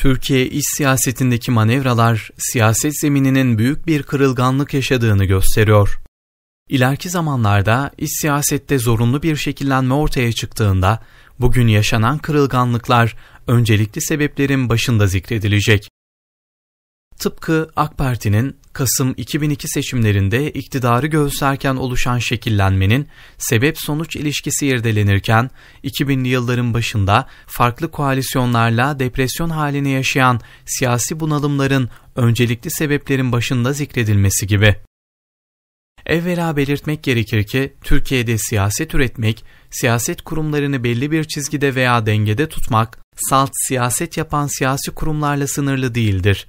Türkiye iç siyasetindeki manevralar, siyaset zemininin büyük bir kırılganlık yaşadığını gösteriyor. İleriki zamanlarda iç siyasette zorunlu bir şekillenme ortaya çıktığında, bugün yaşanan kırılganlıklar öncelikli sebeplerin başında zikredilecek. Tıpkı AK Parti'nin Kasım 2002 seçimlerinde iktidarı göğüslerken oluşan şekillenmenin sebep-sonuç ilişkisi irdelenirken, 2000'li yılların başında farklı koalisyonlarla depresyon halini yaşayan siyasi bunalımların öncelikli sebeplerin başında zikredilmesi gibi. Evvela belirtmek gerekir ki, Türkiye'de siyaset üretmek, siyaset kurumlarını belli bir çizgide veya dengede tutmak, salt siyaset yapan siyasi kurumlarla sınırlı değildir.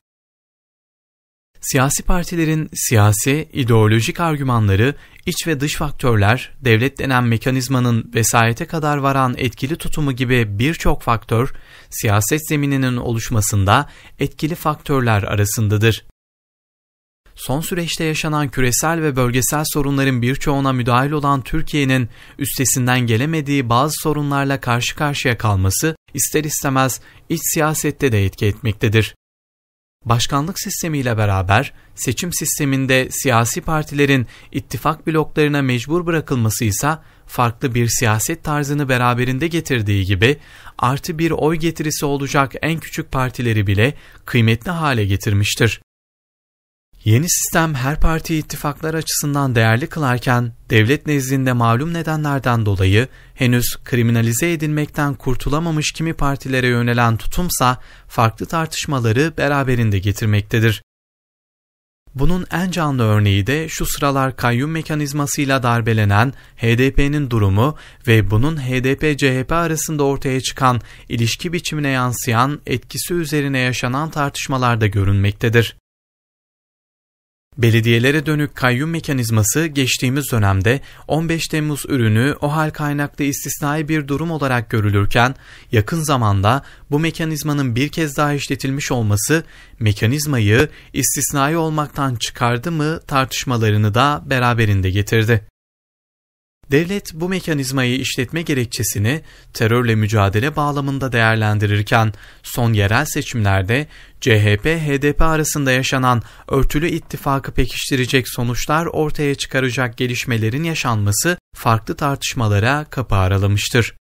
Siyasi partilerin siyasi, ideolojik argümanları, iç ve dış faktörler, devlet denen mekanizmanın vesayete kadar varan etkili tutumu gibi birçok faktör, siyaset zemininin oluşmasında etkili faktörler arasındadır. Son süreçte yaşanan küresel ve bölgesel sorunların birçoğuna müdahil olan Türkiye'nin üstesinden gelemediği bazı sorunlarla karşı karşıya kalması, ister istemez iç siyasette de etki etmektedir. Başkanlık sistemiyle beraber seçim sisteminde siyasi partilerin ittifak bloklarına mecbur bırakılması ise farklı bir siyaset tarzını beraberinde getirdiği gibi artı bir oy getirisi olacak en küçük partileri bile kıymetli hale getirmiştir. Yeni sistem her partiyi ittifaklar açısından değerli kılarken devlet nezdinde malum nedenlerden dolayı henüz kriminalize edilmekten kurtulamamış kimi partilere yönelen tutumsa farklı tartışmaları beraberinde getirmektedir. Bunun en canlı örneği de şu sıralar kayyum mekanizmasıyla darbelenen HDP'nin durumu ve bunun HDP-CHP arasında ortaya çıkan ilişki biçimine yansıyan etkisi üzerine yaşanan tartışmalarda görünmektedir. Belediyelere dönük kayyum mekanizması geçtiğimiz dönemde 15 Temmuz ürünü OHAL kaynaklı istisnai bir durum olarak görülürken, yakın zamanda bu mekanizmanın bir kez daha işletilmiş olması mekanizmayı istisnai olmaktan çıkardı mı tartışmalarını da beraberinde getirdi. Devlet bu mekanizmayı işletme gerekçesini terörle mücadele bağlamında değerlendirirken son yerel seçimlerde CHP-HDP arasında yaşanan örtülü ittifakı pekiştirecek sonuçlar ortaya çıkaracak gelişmelerin yaşanması farklı tartışmalara kapı aralamıştır.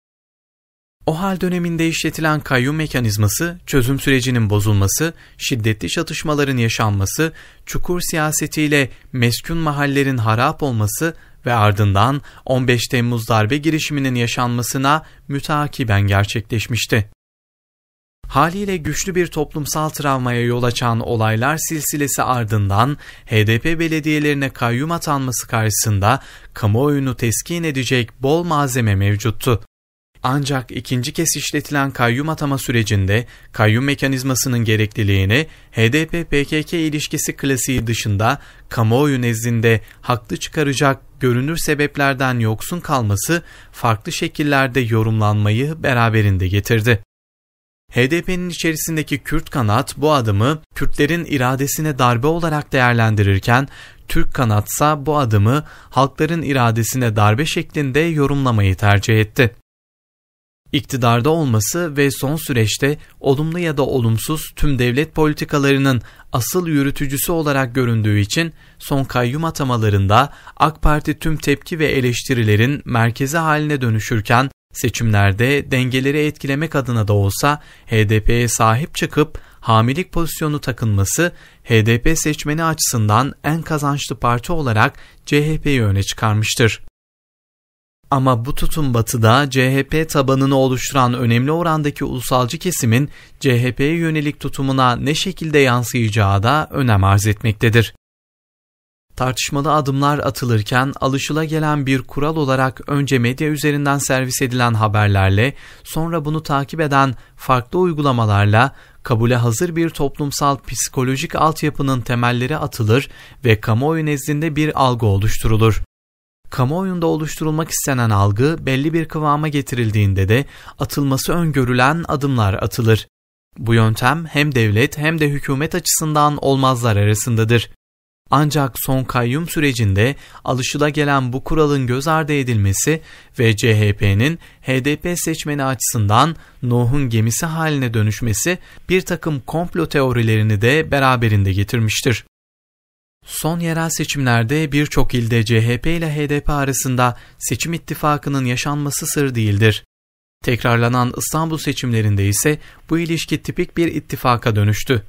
OHAL döneminde işletilen kayyum mekanizması, çözüm sürecinin bozulması, şiddetli çatışmaların yaşanması, çukur siyasetiyle meskun mahallerin harap olması ve ardından 15 Temmuz darbe girişiminin yaşanmasına müteakiben gerçekleşmişti. Haliyle güçlü bir toplumsal travmaya yol açan olaylar silsilesi ardından HDP belediyelerine kayyum atanması karşısında kamuoyunu teskin edecek bol malzeme mevcuttu. Ancak ikinci kez işletilen kayyum atama sürecinde kayyum mekanizmasının gerekliliğini HDP-PKK ilişkisi klasiği dışında kamuoyu nezdinde haklı çıkaracak görünür sebeplerden yoksun kalması farklı şekillerde yorumlanmayı beraberinde getirdi. HDP'nin içerisindeki Kürt kanat bu adımı Kürtlerin iradesine darbe olarak değerlendirirken, Türk kanatsa bu adımı halkların iradesine darbe şeklinde yorumlamayı tercih etti. İktidarda olması ve son süreçte olumlu ya da olumsuz tüm devlet politikalarının asıl yürütücüsü olarak göründüğü için son kayyum atamalarında AK Parti tüm tepki ve eleştirilerin merkezi haline dönüşürken seçimlerde dengeleri etkilemek adına da olsa HDP'ye sahip çıkıp hamilik pozisyonu takınması HDP seçmeni açısından en kazançlı parti olarak CHP'yi öne çıkarmıştır. Ama bu tutum batıda CHP tabanını oluşturan önemli orandaki ulusalcı kesimin CHP'ye yönelik tutumuna ne şekilde yansıyacağı da önem arz etmektedir. Tartışmalı adımlar atılırken alışılagelen bir kural olarak önce medya üzerinden servis edilen haberlerle, sonra bunu takip eden farklı uygulamalarla kabule hazır bir toplumsal psikolojik altyapının temelleri atılır ve kamuoyu nezdinde bir algı oluşturulur. Kamuoyunda oluşturulmak istenen algı belli bir kıvama getirildiğinde de atılması öngörülen adımlar atılır. Bu yöntem hem devlet hem de hükümet açısından olmazlar arasındadır. Ancak son kayyum sürecinde alışılagelen bu kuralın göz ardı edilmesi ve CHP'nin HDP seçmeni açısından Nuh'un gemisi haline dönüşmesi bir takım komplo teorilerini de beraberinde getirmiştir. Son yerel seçimlerde birçok ilde CHP ile HDP arasında seçim ittifakının yaşanması sır değildir. Tekrarlanan İstanbul seçimlerinde ise bu ilişki tipik bir ittifaka dönüştü.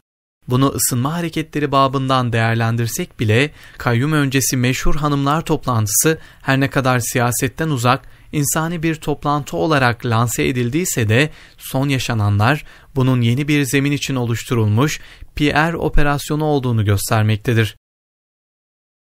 Bunu ısınma hareketleri babından değerlendirsek bile kayyum öncesi meşhur hanımlar toplantısı her ne kadar siyasetten uzak, insani bir toplantı olarak lanse edildiyse de son yaşananlar bunun yeni bir zemin için oluşturulmuş PR operasyonu olduğunu göstermektedir.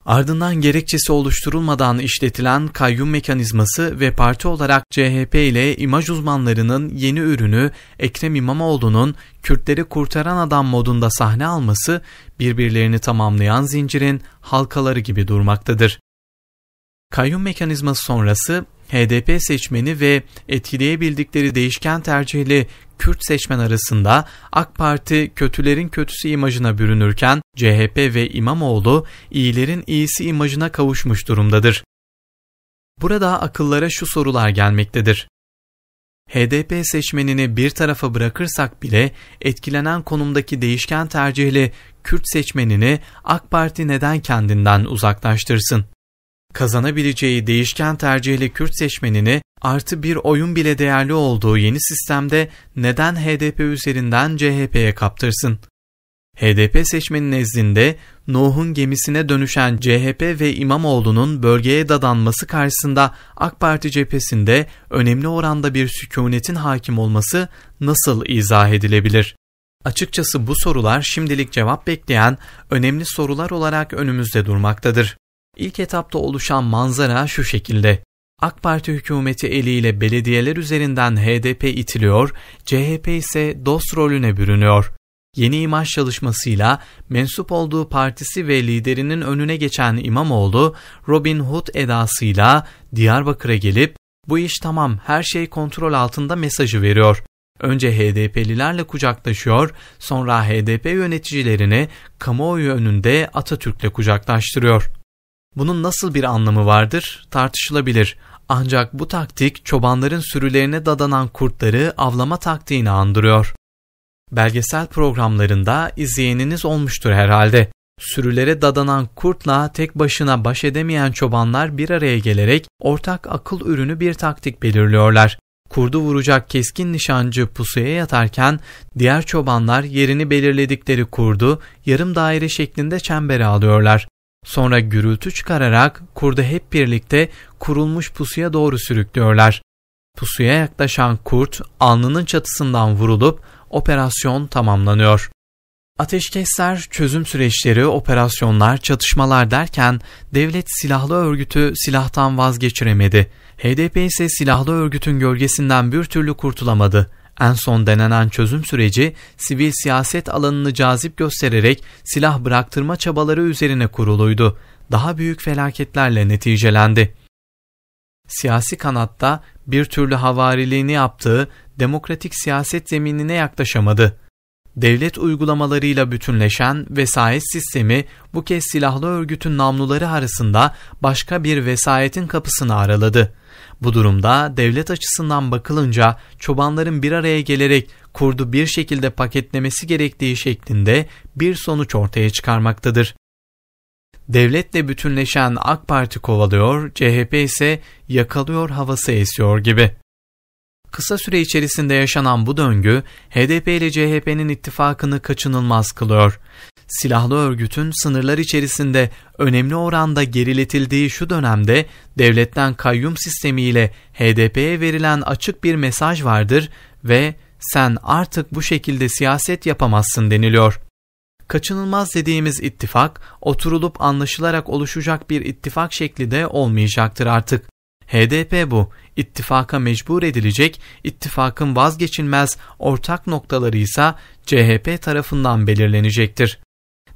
Ardından gerekçesi oluşturulmadan işletilen kayyum mekanizması ve parti olarak CHP ile imaj uzmanlarının yeni ürünü Ekrem İmamoğlu'nun Kürtleri kurtaran adam modunda sahne alması birbirlerini tamamlayan zincirin halkaları gibi durmaktadır. Kayyum mekanizması sonrası HDP seçmeni ve etkileyebildikleri değişken tercihli Kürt seçmen arasında AK Parti kötülerin kötüsü imajına bürünürken CHP ve İmamoğlu iyilerin iyisi imajına kavuşmuş durumdadır. Burada akıllara şu sorular gelmektedir. HDP seçmenini bir tarafa bırakırsak bile etkilenen konumdaki değişken tercihli Kürt seçmenini AK Parti neden kendinden uzaklaştırsın? Kazanabileceği değişken tercihli Kürt seçmenini artı bir oyun bile değerli olduğu yeni sistemde neden HDP üzerinden CHP'ye kaptırsın? HDP seçmeni nezdinde Nuh'un gemisine dönüşen CHP ve İmamoğlu'nun bölgeye dadanması karşısında AK Parti cephesinde önemli oranda bir sükunetin hakim olması nasıl izah edilebilir? Açıkçası bu sorular şimdilik cevap bekleyen önemli sorular olarak önümüzde durmaktadır. İlk etapta oluşan manzara şu şekilde. AK Parti hükümeti eliyle belediyeler üzerinden HDP itiliyor, CHP ise dost rolüne bürünüyor. Yeni imaj çalışmasıyla mensup olduğu partisi ve liderinin önüne geçen İmamoğlu, Robin Hood edasıyla Diyarbakır'a gelip bu iş tamam, her şey kontrol altında mesajı veriyor. Önce HDP'lilerle kucaklaşıyor, sonra HDP yöneticilerini kamuoyu önünde Atatürk'le kucaklaştırıyor. Bunun nasıl bir anlamı vardır tartışılabilir. Ancak bu taktik çobanların sürülerine dadanan kurtları avlama taktiğini andırıyor. Belgesel programlarında izleyeniniz olmuştur herhalde. Sürülere dadanan kurtla tek başına baş edemeyen çobanlar bir araya gelerek ortak akıl ürünü bir taktik belirliyorlar. Kurdu vuracak keskin nişancı pusuya yatarken diğer çobanlar yerini belirledikleri kurdu yarım daire şeklinde çembere alıyorlar. Sonra gürültü çıkararak kurdu hep birlikte kurulmuş pusuya doğru sürüklüyorlar. Pusuya yaklaşan kurt alnının çatısından vurulup operasyon tamamlanıyor. Ateşkesler, çözüm süreçleri, operasyonlar, çatışmalar derken devlet silahlı örgütü silahtan vazgeçiremedi. HDP ise silahlı örgütün gölgesinden bir türlü kurtulamadı. En son denenen çözüm süreci sivil siyaset alanını cazip göstererek silah bıraktırma çabaları üzerine kuruluydu. Daha büyük felaketlerle neticelendi. Siyasi kanatta bir türlü havariliğini yaptığı demokratik siyaset zeminine yaklaşamadı. Devlet uygulamalarıyla bütünleşen vesayet sistemi bu kez silahlı örgütün namluları arasında başka bir vesayetin kapısını araladı. Bu durumda devlet açısından bakılınca çobanların bir araya gelerek kurdu bir şekilde paketlemesi gerektiği şeklinde bir sonuç ortaya çıkarmaktadır. Devletle bütünleşen AK Parti kovalıyor, CHP ise yakalıyor havası esiyor gibi. Kısa süre içerisinde yaşanan bu döngü HDP ile CHP'nin ittifakını kaçınılmaz kılıyor. Silahlı örgütün sınırlar içerisinde önemli oranda geriletildiği şu dönemde devletten kayyum sistemiyle HDP'ye verilen açık bir mesaj vardır ve sen artık bu şekilde siyaset yapamazsın deniliyor. Kaçınılmaz dediğimiz ittifak oturulup anlaşılarak oluşacak bir ittifak şekli de olmayacaktır artık. HDP bu. İttifaka mecbur edilecek, ittifakın vazgeçilmez ortak noktaları ise CHP tarafından belirlenecektir.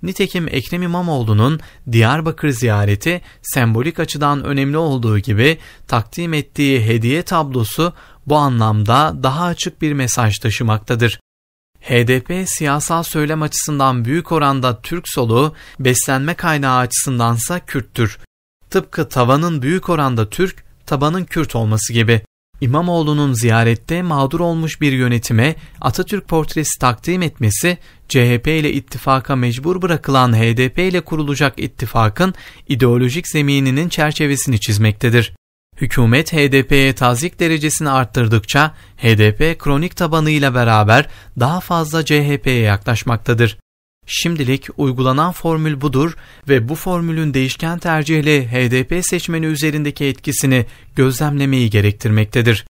Nitekim Ekrem İmamoğlu'nun Diyarbakır ziyareti sembolik açıdan önemli olduğu gibi takdim ettiği hediye tablosu bu anlamda daha açık bir mesaj taşımaktadır. HDP siyasal söylem açısından büyük oranda Türk solu, beslenme kaynağı açısındansa Kürttür. Tıpkı tavanın büyük oranda Türk, tabanın Kürt olması gibi. İmamoğlu'nun ziyarette mağdur olmuş bir yönetime Atatürk portresi takdim etmesi, CHP ile ittifaka mecbur bırakılan HDP ile kurulacak ittifakın ideolojik zemininin çerçevesini çizmektedir. Hükümet HDP'ye tazyik derecesini arttırdıkça HDP kronik tabanıyla beraber daha fazla CHP'ye yaklaşmaktadır. Şimdilik uygulanan formül budur ve bu formülün değişken tercihli HDP seçmeni üzerindeki etkisini gözlemlemeyi gerektirmektedir.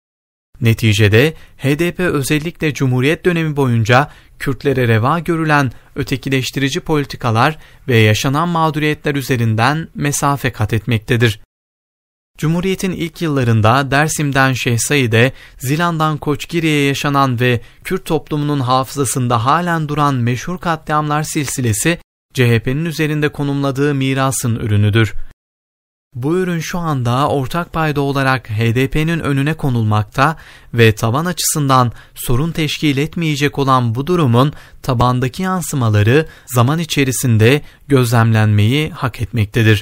Neticede HDP özellikle Cumhuriyet dönemi boyunca Kürtlere reva görülen ötekileştirici politikalar ve yaşanan mağduriyetler üzerinden mesafe kat etmektedir. Cumhuriyet'in ilk yıllarında Dersim'den Şehzade, Zilan'dan Koçgiri'ye yaşanan ve Kürt toplumunun hafızasında halen duran meşhur katliamlar silsilesi, CHP'nin üzerinde konumladığı mirasın ürünüdür. Bu ürün şu anda ortak payda olarak HDP'nin önüne konulmakta ve taban açısından sorun teşkil etmeyecek olan bu durumun tabandaki yansımaları zaman içerisinde gözlemlenmeyi hak etmektedir.